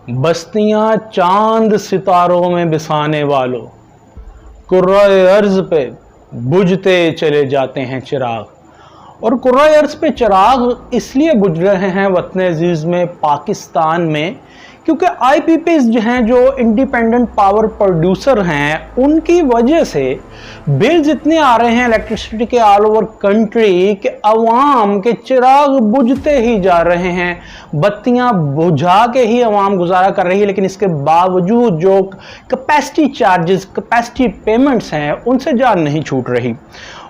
बस्तियां चांद सितारों में बिसाने वालों, कुर्राए अर्ज पे बुझते चले जाते हैं चिराग। और कुर्राए अर्ज पे चिराग इसलिए बुझ रहे हैं वतन अजीज में, पाकिस्तान में, क्योंकि आईपीपीज जो हैं, जो इंडिपेंडेंट पावर प्रोड्यूसर हैं, उनकी वजह से बिल्स इतने आ रहे हैं इलेक्ट्रिसिटी के ऑल ओवर कंट्री कि अवाम के चिराग बुझते ही जा रहे हैं। बत्तियां बुझा के ही अवाम गुजारा कर रही है, लेकिन इसके बावजूद जो कैपेसिटी चार्जेस, कैपेसिटी पेमेंट्स हैं, उनसे जान नहीं छूट रही।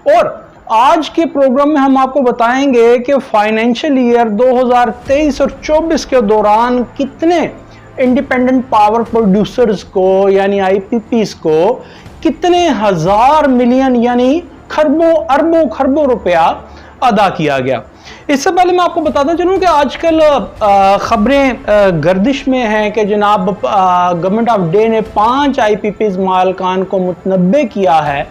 और आज के प्रोग्राम में हम आपको बताएंगे कि फाइनेंशियल ईयर 2023 और 24 के दौरान कितने इंडिपेंडेंट पावर प्रोड्यूसर्स को यानी आईपीपीज को कितने हजार मिलियन यानी खरबों अरबों खरबों रुपया अदा किया गया। इससे पहले मैं आपको बताता चलूं कि आजकल खबरें गर्दिश में हैं कि जनाब गवर्नमेंट ऑफ डे ने 5 आईपीपीज मालकान को मुतनब्बे किया है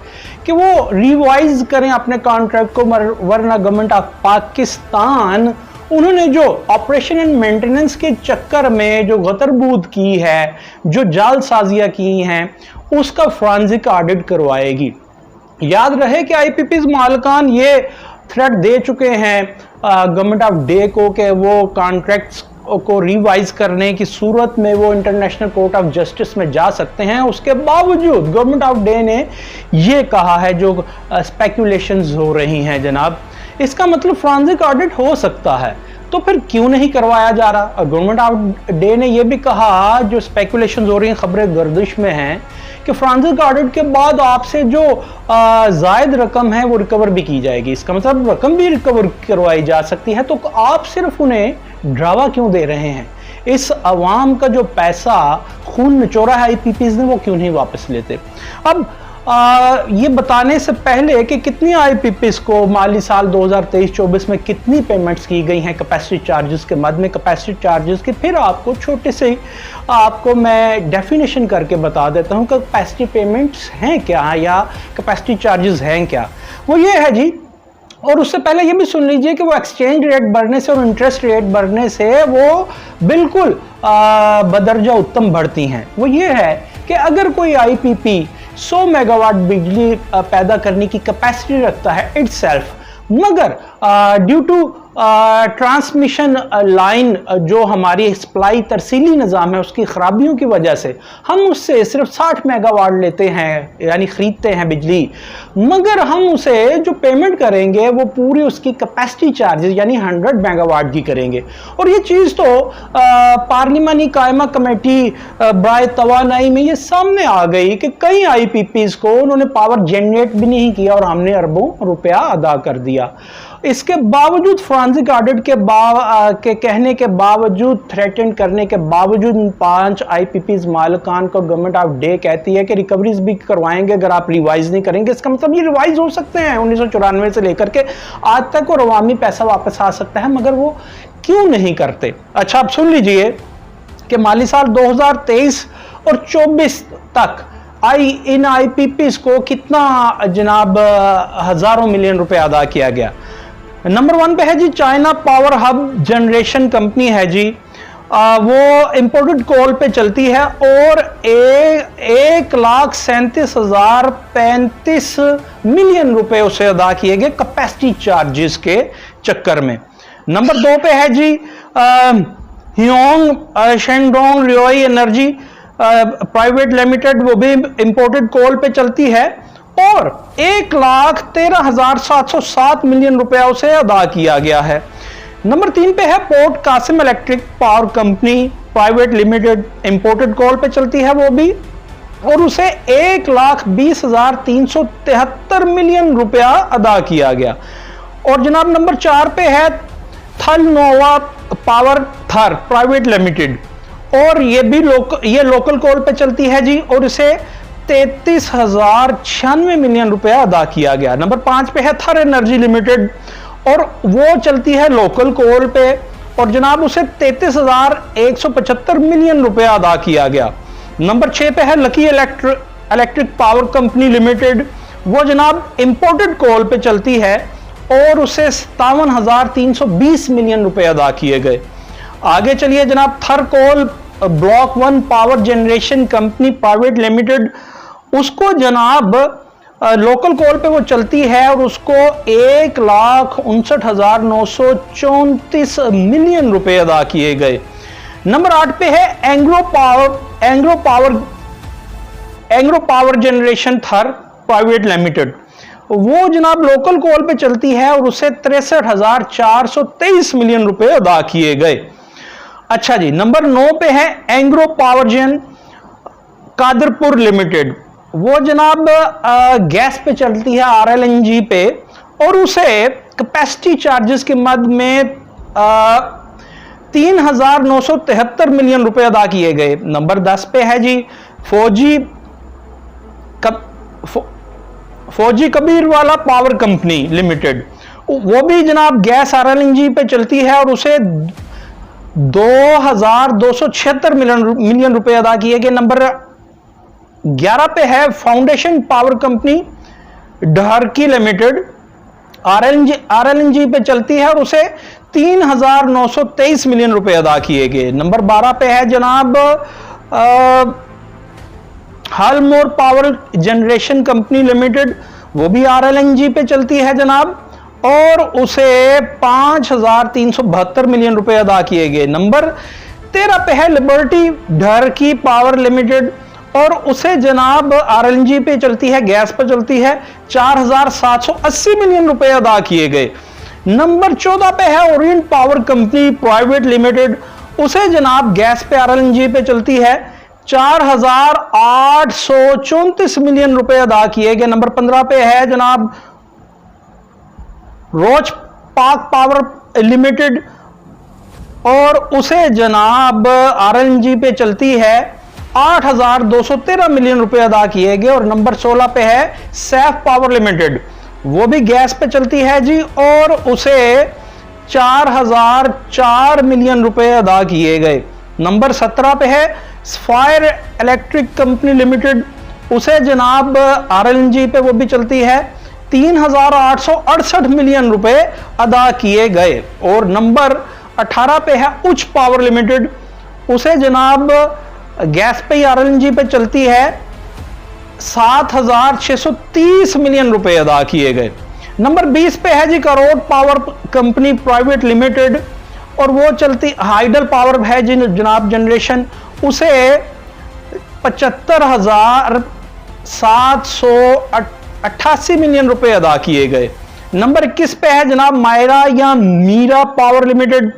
कि वो रिवाइज करें अपने कॉन्ट्रैक्ट को, वरना गवर्नमेंट ऑफ पाकिस्तान उन्होंने जो ऑपरेशन एंड मेंटेनेंस के चक्कर में जो गतरबूद की है, जो जालसाजियां की हैं, उसका फॉरेंसिक ऑडिट करवाएगी। याद रहे कि आईपीपीज मालकान ये थ्रेट दे चुके हैं गवर्नमेंट ऑफ डे को कि वो कॉन्ट्रैक्ट्स को रिवाइज करने की सूरत में वो इंटरनेशनल कोर्ट ऑफ जस्टिस में जा सकते हैं। उसके बावजूद गवर्नमेंट ऑफ डे ने ये कहा है, जो स्पेकुलेशंस हो रही हैं जनाब, इसका मतलब फॉरेंसिक ऑडिट हो सकता है, तो फिर क्यों नहीं करवाया जा रहा। गवर्नमेंट ऑफ डे ने यह भी कहा, जो स्पेकुलेशंस हो रही हैं, खबरें गर्दिश में हैं, कि फॉरेंसिक ऑडिट के बाद आपसे जो जायद रकम है वो रिकवर भी की जाएगी। इसका मतलब रकम भी रिकवर करवाई जा सकती है। तो आप सिर्फ उन्हें ड्रावा क्यों दे रहे हैं? इस अवाम का जो पैसा खून निचोड़ा है आईपीपीज ने, वो क्यों नहीं वापस लेते? अब ये बताने से पहले कि कितनी आईपीपीज को माली साल 2023-24 में कितनी पेमेंट्स की गई हैं कैपेसिटी चार्जेस के मद में, कैपेसिटी चार्जेस की फिर आपको छोटे से आपको मैं डेफिनेशन करके बता देता हूं कि कैपेसिटी पेमेंट्स हैं क्या या कैपेसिटी चार्जेस हैं क्या। वो ये है जी, और उससे पहले ये भी सुन लीजिए कि वो एक्सचेंज रेट बढ़ने से और इंटरेस्ट रेट बढ़ने से वो बिल्कुल बदरजा उत्तम बढ़ती हैं। वो ये है कि अगर कोई आईपीपी 100 मेगावाट बिजली पैदा करने की कैपेसिटी रखता है इटसेल्फ, मगर ड्यू टू ट्रांसमिशन लाइन जो हमारी सप्लाई तरसीली निज़ाम है उसकी खराबियों की वजह से हम उससे सिर्फ 60 मेगावाट लेते हैं यानी खरीदते हैं बिजली, मगर हम उसे जो पेमेंट करेंगे वो पूरी उसकी कैपेसिटी चार्जेस यानी 100 मेगावाट की करेंगे। और ये चीज़ तो पार्लिमानी कायमा कमेटी बराए तवानाई में ये सामने आ गई कि कई आईपीपीज को उन्होंने पावर जनरेट भी नहीं किया और हमने अरबों रुपया अदा कर दिया। इसके बावजूद फॉरेंसिक ऑडिट के कहने के बावजूद, थ्रेटन करने के बावजूद 5 आईपीपीज मालिकान को गवर्नमेंट ऑफ डे कहती है कि रिकवरीज भी करवाएंगे अगर आप रिवाइज नहीं करेंगे। इसका मतलब ये रिवाइज हो सकते हैं 1994 से लेकर के आज तक और अवामी पैसा वापस आ सकता है, मगर वो क्यों नहीं करते? अच्छा, आप सुन लीजिए कि माली साल 2023 और 24 तक इन आईपीपीज को कितना जनाब हजारों मिलियन रुपए अदा किया गया। नंबर 1 पे है जी China power hub generation company है जी, वो इंपोर्टेड कोल पे चलती है और 1,37,035 मिलियन रुपए उसे अदा किए गए कैपेसिटी चार्जेस के चक्कर में। नंबर 2 पे है जी Huaneng Shandong Ruyi energy private limited, वो भी इंपोर्टेड कोल पे चलती है और 1,13,707 मिलियन रुपया उसे अदा किया गया है। नंबर 3 पे है port Qasim electric power company private limited, imported coal पे चलती है वो भी, और उसे 1,20,373 मिलियन रुपया अदा किया गया। और जनाब नंबर 4 पे है थल नोवा पावर थर प्राइवेट लिमिटेड, और ये भी लोकल कोल पे चलती है जी, और इसे 33,096 मिलियन रुपया अदा किया गया। नंबर 5 पे है थर एनर्जी लिमिटेड और वो चलती है लोकल कोल पे, और जनाब उसे 33,175 मिलियन रुपया अदा किया गया। नंबर 6 पे है lucky electric power company limited, वो जनाब इंपोर्टेड कोल पे चलती है और उसे 57,320 मिलियन रुपए अदा किए गए। आगे चलिए जनाब Thar coal block 1 power generation company private limited, उसको जनाब लोकल कॉल पे वो चलती है और उसको 1,59,934 मिलियन रुपए अदा किए गए। नंबर 8 पे है एंग्रो पावर जनरेशन थर प्राइवेट लिमिटेड, वो जनाब लोकल कॉल पे चलती है और उसे 63,423 मिलियन रुपए अदा किए गए। अच्छा जी, नंबर 9 पे है एंग्रो पावरजेन कादरपुर लिमिटेड, वो जनाब गैस पे चलती है RLNG पे और उसे कैपेसिटी चार्जेस के मद में 3,973 मिलियन रुपए अदा किए गए। नंबर 10 पे है जी फौजी कबीरवाला पावर कंपनी लिमिटेड, वो भी जनाब गैस RLNG पे चलती है और उसे 2,276 मिलियन रुपए अदा किए गए। नंबर 11 पे है foundation power company Daharki limited, RLNG पे चलती है और उसे 3,923 मिलियन रुपए अदा किए गए। नंबर 12 पे है जनाब हालमोर पावर जनरेशन कंपनी लिमिटेड, वो भी RLNG पे चलती है जनाब और उसे 5,372 मिलियन रुपए अदा किए गए। नंबर 13 पे है लिबर्टी ढारकी पावर लिमिटेड और उसे जनाब RLNG पे चलती है, गैस पे चलती है, 4,780 मिलियन रुपए अदा किए गए। नंबर 14 पे है Orient power company private limited, उसे जनाब गैस पे RLNG पे चलती है, 4,834 मिलियन रुपए अदा किए गए। नंबर 15 पे है जनाब रोच पाक पावर लिमिटेड और उसे जनाब RLNG पे चलती है, 8,213 मिलियन रुपए अदा किए गए। और नंबर 16 पे है सैफ पावर लिमिटेड, वो भी गैस पे चलती है जी और उसे 4,004 मिलियन रुपए अदा किए गए। नंबर 17 पे है फायर इलेक्ट्रिक कंपनी लिमिटेड, उसे जनाब RLNG पे वो भी चलती है, 3,868 मिलियन रुपए अदा किए गए। और नंबर 18 पे है उच्च पावर लिमिटेड, उसे जनाब गैस पे ही RLNG पे चलती है, 7,630 मिलियन रुपए अदा किए गए। नंबर 20 पे है जी Karot power company private limited और वो चलती हाइडल पावर है जी जनाब जनरेशन, उसे 75,788 मिलियन रुपए अदा किए गए। नंबर 21 पे है जनाब मायरा या Mira power limited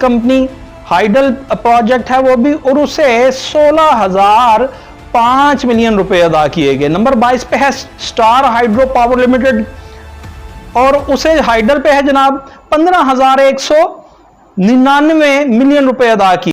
company, hydel project है वो भी और उसे 16,005 मिलियन रुपए अदा किए गए। नंबर 22 पे है स्टार हाइड्रो पावर लिमिटेड और उसे हाइडल पे है जनाब 15,199 मिलियन रुपए अदा किए।